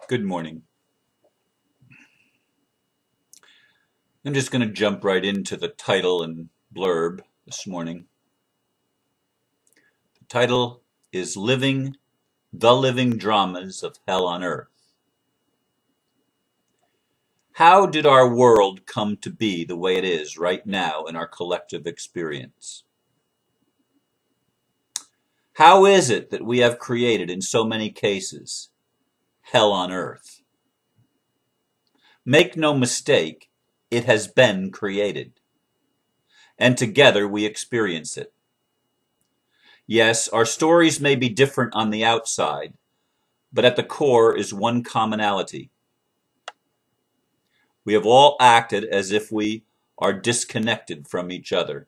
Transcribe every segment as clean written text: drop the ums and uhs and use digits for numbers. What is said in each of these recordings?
Good morning. I'm just going to jump right into the title and blurb this morning. The title is The Living Dramas of Hell on Earth. How did our world come to be the way it is right now in our collective experience? How is it that we have created, in so many cases, hell on earth? Make no mistake, it has been created, and together we experience it. Yes, our stories may be different on the outside, but at the core is one commonality. We have all acted as if we are disconnected from each other.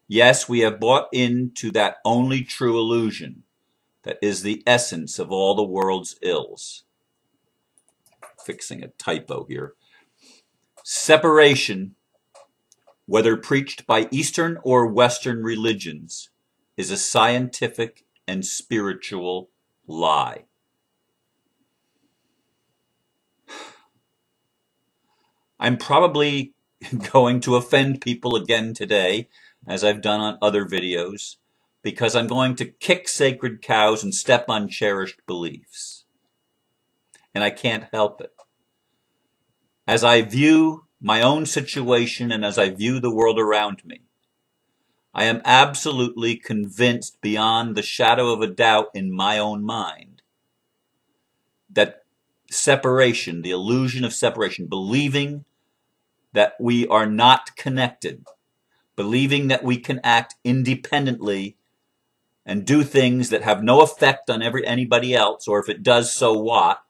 Yes, we have bought into that only true illusion that is the essence of all the world's ills. Fixing a typo here. Separation, whether preached by Eastern or Western religions, is a scientific and spiritual lie. I'm probably going to offend people again today, as I've done on other videos, because I'm going to kick sacred cows and step on cherished beliefs. And I can't help it. As I view my own situation and as I view the world around me, I am absolutely convinced beyond the shadow of a doubt in my own mind that separation, the illusion of separation, believing that we are not connected, believing that we can act independently and do things that have no effect on anybody else, or if it does, so what?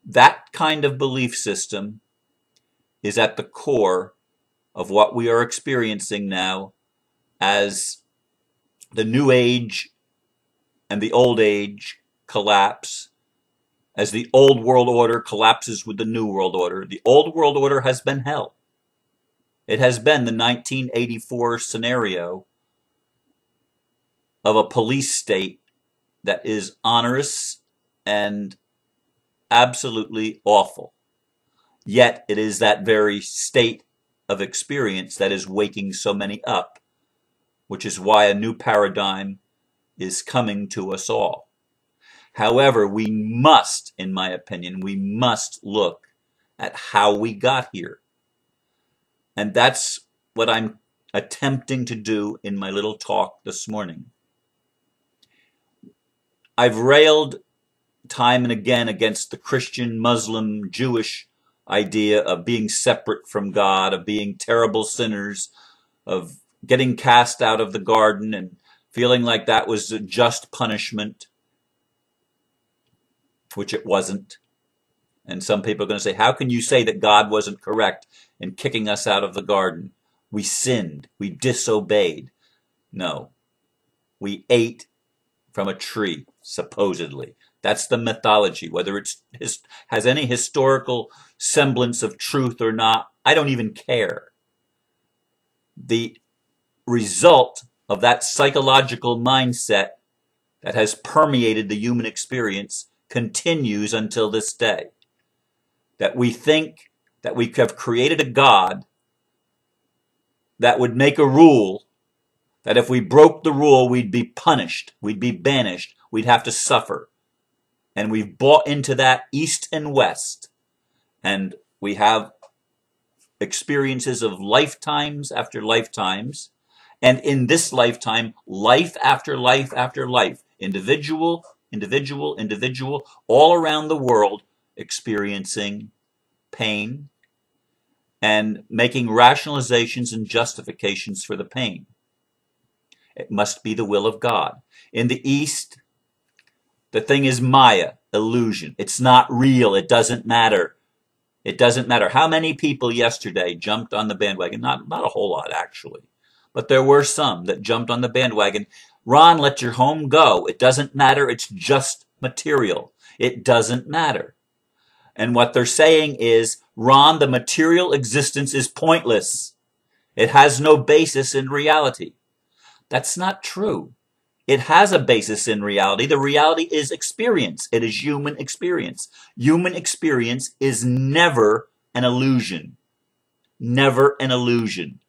That kind of belief system is at the core of what we are experiencing now as the New Age and the Old Age collapse, as the Old World Order collapses with the New World Order. The Old World Order has been hell. It has been the 1984 scenario of a police state that is onerous and absolutely awful. Yet it is that very state of experience that is waking so many up, which is why a new paradigm is coming to us all. However, we must, in my opinion, we must look at how we got here. And that's what I'm attempting to do in my little talk this morning. I've railed time and again against the Christian, Muslim, Jewish idea of being separate from God, of being terrible sinners, of getting cast out of the garden and feeling like that was a just punishment, which it wasn't. And some people are going to say, how can you say that God wasn't correct in kicking us out of the garden? We sinned. We disobeyed. No. We ate from a tree, supposedly. That's the mythology. Whether it has any historical semblance of truth or not, I don't even care. The result of that psychological mindset that has permeated the human experience continues until this day. That we think that we have created a God that would make a rule that if we broke the rule, we'd be punished, we'd be banished, we'd have to suffer. And we've bought into that east and west. And we have experiences of lifetimes after lifetimes. And in this lifetime, life after life after life, individual, all around the world, experiencing pain and making rationalizations and justifications for the pain. It must be the will of God. In the East, the thing is Maya, illusion. It's not real. It doesn't matter. It doesn't matter. How many people yesterday jumped on the bandwagon? Not a whole lot, actually. But there were some that jumped on the bandwagon. Ron, let your home go. It doesn't matter. It's just material. It doesn't matter. And what they're saying is, Ron, the material existence is pointless. It has no basis in reality. That's not true. It has a basis in reality. The reality is experience. It is human experience. Human experience is never an illusion. Never an illusion.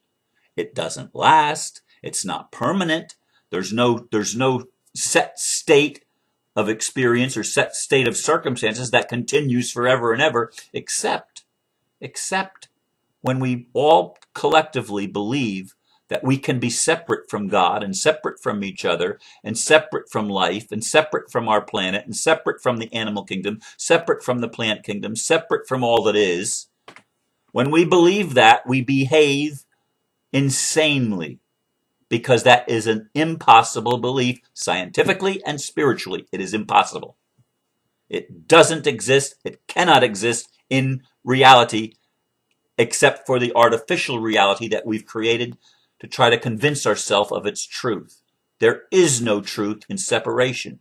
It doesn't last. It's not permanent. There's no set state of experience or set state of circumstances that continues forever and ever, except when we all collectively believe that we can be separate from God and separate from each other and separate from life and separate from our planet and separate from the animal kingdom, separate from the plant kingdom, separate from all that is. When we believe that, we behave insanely, because that is an impossible belief scientifically and spiritually. It is impossible. It doesn't exist. It cannot exist in reality, except for the artificial reality that we've created to try to convince ourselves of its truth. There is no truth in separation,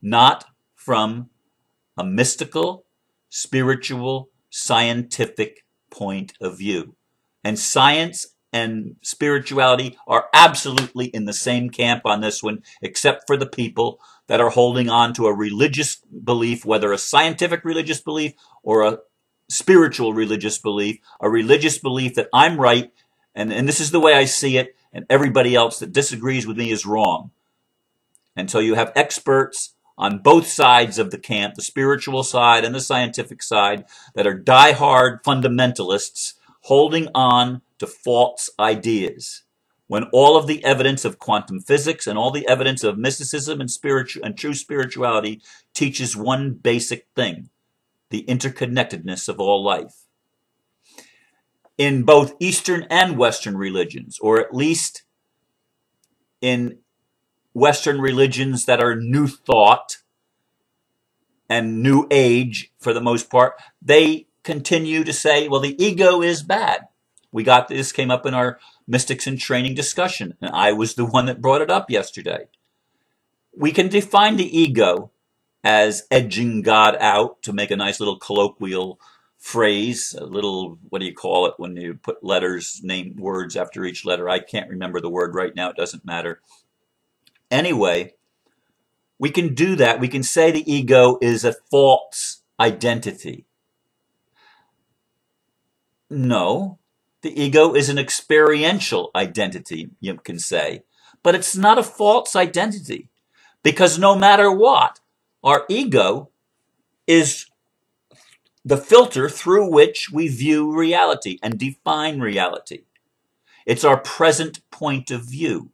not from a mystical, spiritual, scientific point of view. And science and spirituality are absolutely in the same camp on this one, except for the people that are holding on to a religious belief, whether a scientific religious belief or a spiritual religious belief, a religious belief that I'm right, and this is the way I see it, and everybody else that disagrees with me is wrong. And so you have experts on both sides of the camp, the spiritual side and the scientific side, that are diehard fundamentalists holding on to false ideas, when all of the evidence of quantum physics and all the evidence of mysticism and true spirituality teaches one basic thing: the interconnectedness of all life. In both Eastern and Western religions, or at least in Western religions that are New Thought and New Age for the most part, they continue to say, well, the ego is bad. This came up in our Mystics in Training discussion, and I was the one that brought it up yesterday. We can define the ego as edging God out, to make a nice little colloquial phrase, a little, what do you call it when you put letters, name words after each letter? I can't remember the word right now. It doesn't matter. Anyway, we can do that. We can say the ego is a false identity. No, the ego is an experiential identity, you can say, but it's not a false identity, because no matter what, our ego is the filter through which we view reality and define reality. It's our present point of view.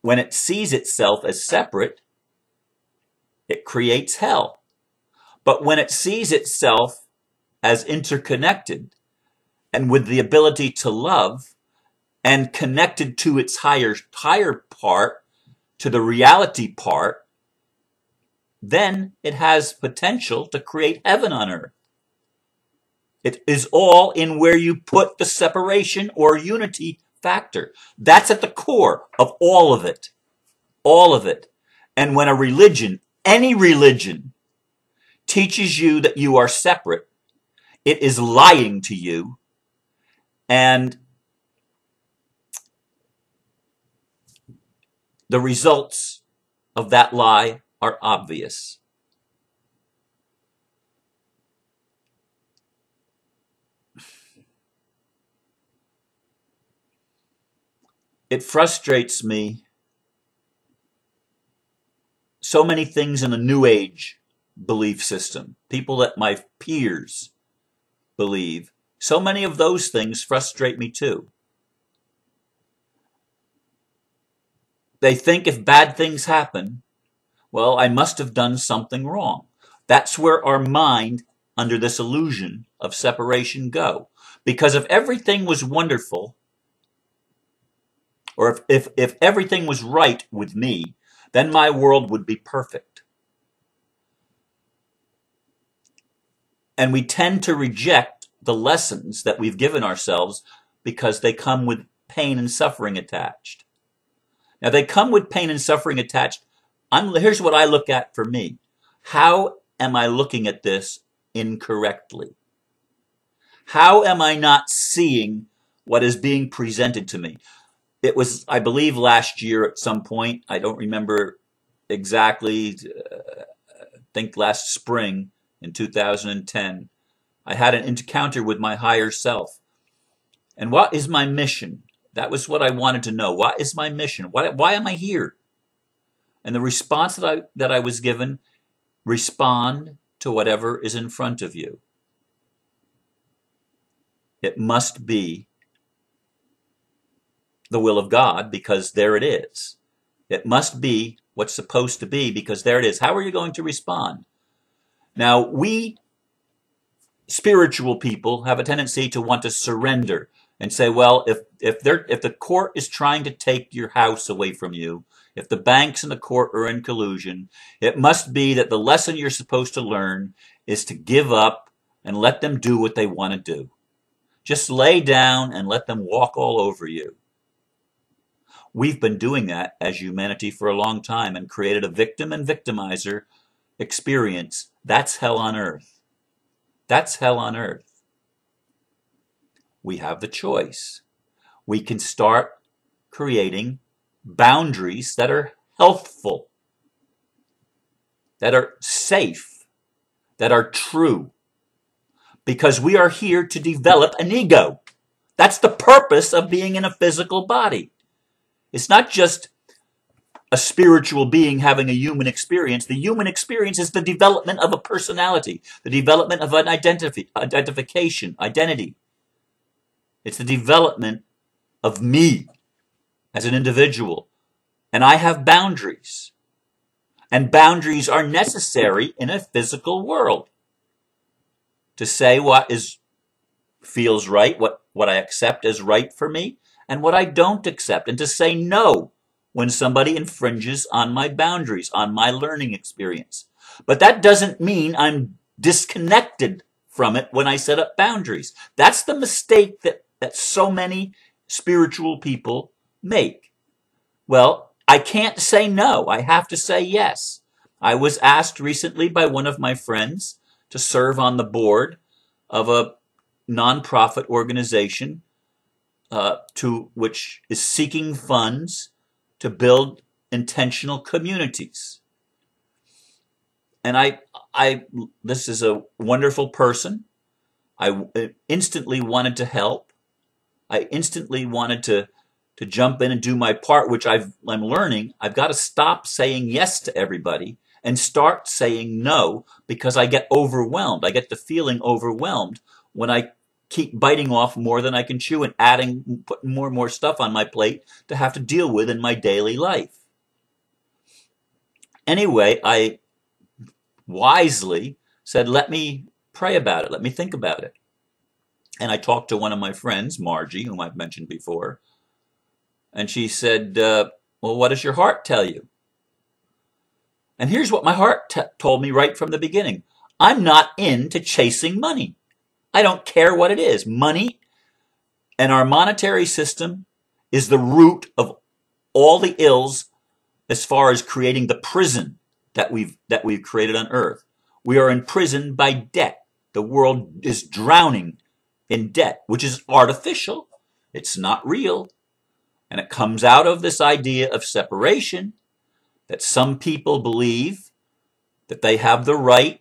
When it sees itself as separate, it creates hell. But when it sees itself as interconnected and with the ability to love and connected to its higher part, to the reality part, then it has potential to create heaven on earth. It is all in where you put the separation or unity factor. That's at the core of all of it. All of it. And when a religion, any religion, teaches you that you are separate, it is lying to you, and the results of that lie are obvious. It frustrates me. So many things in the New Age belief system, people that my peers believe, so many of those things frustrate me too. They think if bad things happen, well, I must have done something wrong. That's where our mind, under this illusion of separation, go. Because if everything was wonderful, or if everything was right with me, then my world would be perfect. And we tend to reject the lessons that we've given ourselves because they come with pain and suffering attached. Now, they come with pain and suffering attached. Here's what I look at for me. How am I looking at this incorrectly? How am I not seeing what is being presented to me? it was, I believe, last year at some point. I don't remember exactly. I think last spring in 2010, I had an encounter with my higher self. And what is my mission? That was what I wanted to know. What is my mission? Why am I here? And the response that I was given, respond to whatever is in front of you. It must be the will of God, because there it is. It must be what's supposed to be, because there it is. How are you going to respond? Now, we spiritual people have a tendency to want to surrender and say, well, if the court is trying to take your house away from you, if the banks and the court are in collusion, it must be that the lesson you're supposed to learn is to give up and let them do what they want to do. Just lay down and let them walk all over you. We've been doing that as humanity for a long time and created a victim and victimizer experience. That's hell on earth. That's hell on earth. We have the choice. We can start creating boundaries that are healthful, that are safe, that are true, because we are here to develop an ego. That's the purpose of being in a physical body. It's not just a spiritual being having a human experience. The human experience is the development of a personality, the development of an identification, identity. It's the development of me as an individual. And I have boundaries. And boundaries are necessary in a physical world to say what feels right, what I accept as right for me, and what I don't accept, and to say no when somebody infringes on my boundaries, on my learning experience. But that doesn't mean I'm disconnected from it when I set up boundaries. That's the mistake that so many spiritual people make. Well, I can't say no. I have to say yes. I was asked recently by one of my friends to serve on the board of a nonprofit organization which is seeking funds to build intentional communities. And this is a wonderful person. I instantly wanted to help. I instantly wanted to jump in and do my part, which I'm learning. I've got to stop saying yes to everybody and start saying no, because I get overwhelmed. I get the feeling overwhelmed when I keep biting off more than I can chew and putting more and more stuff on my plate to have to deal with in my daily life. Anyway, I wisely said, let me pray about it. Let me think about it. And I talked to one of my friends, Margie, whom I've mentioned before. And she said, well, what does your heart tell you? And here's what my heart told me right from the beginning. I'm not into chasing money. I don't care what it is. Money and our monetary system is the root of all the ills as far as creating the prison that we've created on earth. We are imprisoned by debt. The world is drowning in debt, which is artificial. It's not real. And it comes out of this idea of separation, that some people believe that they have the right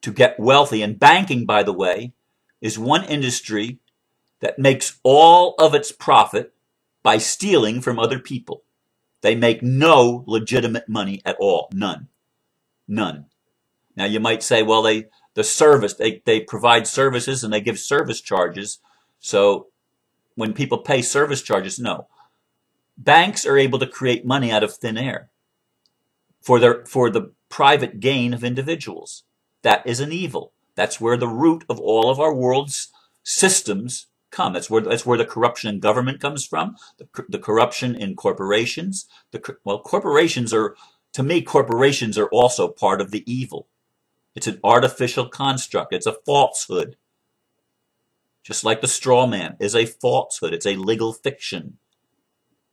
to get wealthy. And banking, by the way, is one industry that makes all of its profit by stealing from other people. They make no legitimate money at all. None. None. Now you might say, well, they provide services and they give service charges. So when people pay service charges, no. Banks are able to create money out of thin air for the private gain of individuals. That is an evil. That's where the root of all of our world's systems come. That's where the corruption in government comes from. The corruption in corporations. Corporations are, to me, corporations are also part of the evil. It's an artificial construct. It's a falsehood. Just like the straw man is a falsehood. It's a legal fiction.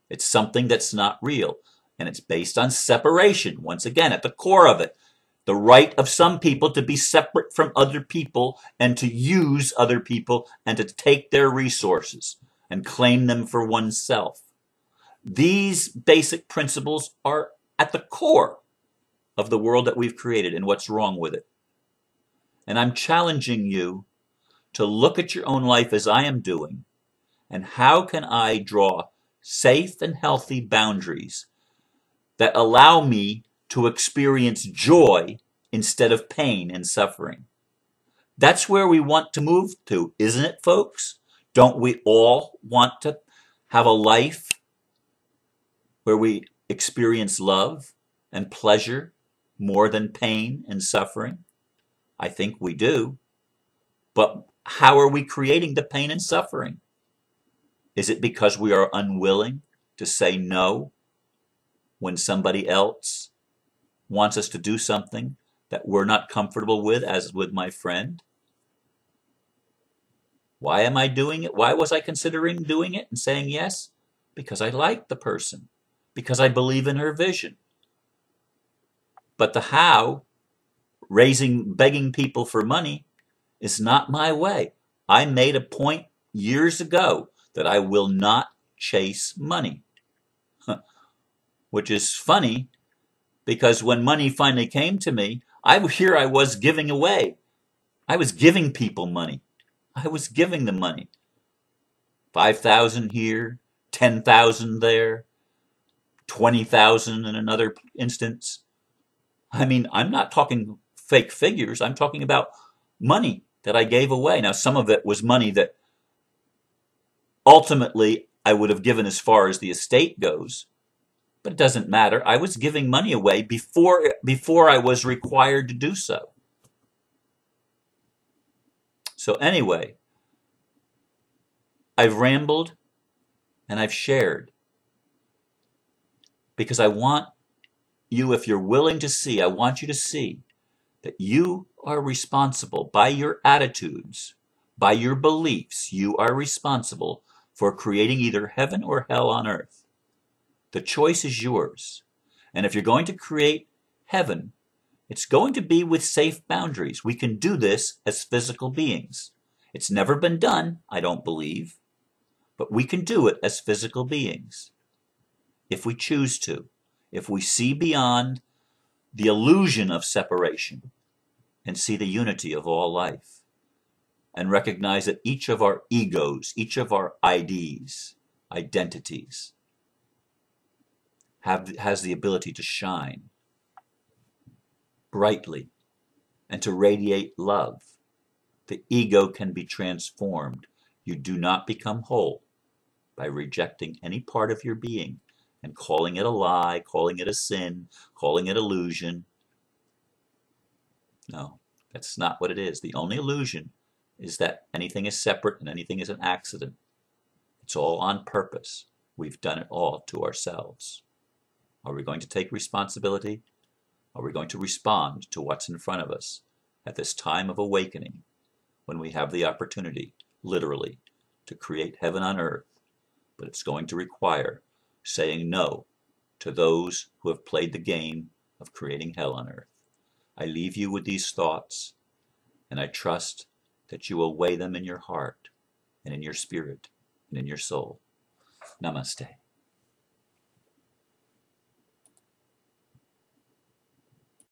It's something that's not real. And it's based on separation. Once again, at the core of it, the right of some people to be separate from other people and to use other people and to take their resources and claim them for oneself. These basic principles are at the core of the world that we've created and what's wrong with it. And I'm challenging you to look at your own life as I am doing, and how can I draw safe and healthy boundaries that allow me to experience joy instead of pain and suffering. That's where we want to move to, isn't it, folks? Don't we all want to have a life where we experience love and pleasure more than pain and suffering? I think we do. But how are we creating the pain and suffering? Is it because we are unwilling to say no when somebody else wants us to do something that we're not comfortable with, as with my friend? Why am I doing it? Why was I considering doing it and saying yes? Because I like the person, because I believe in her vision. But the how, begging people for money, is not my way. I made a point years ago that I will not chase money. Which is funny, because when money finally came to me, I was giving away. I was giving people money. I was giving them money. 5,000 here, 10,000 there, 20,000 in another instance. I mean, I'm not talking fake figures. I'm talking about money that I gave away. Now, some of it was money that ultimately I would have given as far as the estate goes, but it doesn't matter. I was giving money away before I was required to do so. So anyway, I've rambled and I've shared, because I want you, if you're willing to see, I want you to see that you are responsible by your attitudes, by your beliefs. You are responsible for creating either heaven or hell on earth. The choice is yours. And if you're going to create heaven, it's going to be with safe boundaries. We can do this as physical beings. It's never been done, I don't believe, but we can do it as physical beings if we choose to, if we see beyond the illusion of separation and see the unity of all life, and recognize that each of our egos, each of our IDs, identities, has the ability to shine brightly and to radiate love. The ego can be transformed. You do not become whole by rejecting any part of your being and calling it a lie, calling it a sin, calling it illusion. No, that's not what it is. The only illusion is that anything is separate and anything is an accident. It's all on purpose. We've done it all to ourselves. Are we going to take responsibility? Are we going to respond to what's in front of us at this time of awakening, when we have the opportunity, literally, to create heaven on earth? But it's going to require saying no to those who have played the game of creating hell on earth. I leave you with these thoughts, and I trust that you will weigh them in your heart and in your spirit and in your soul. Namaste.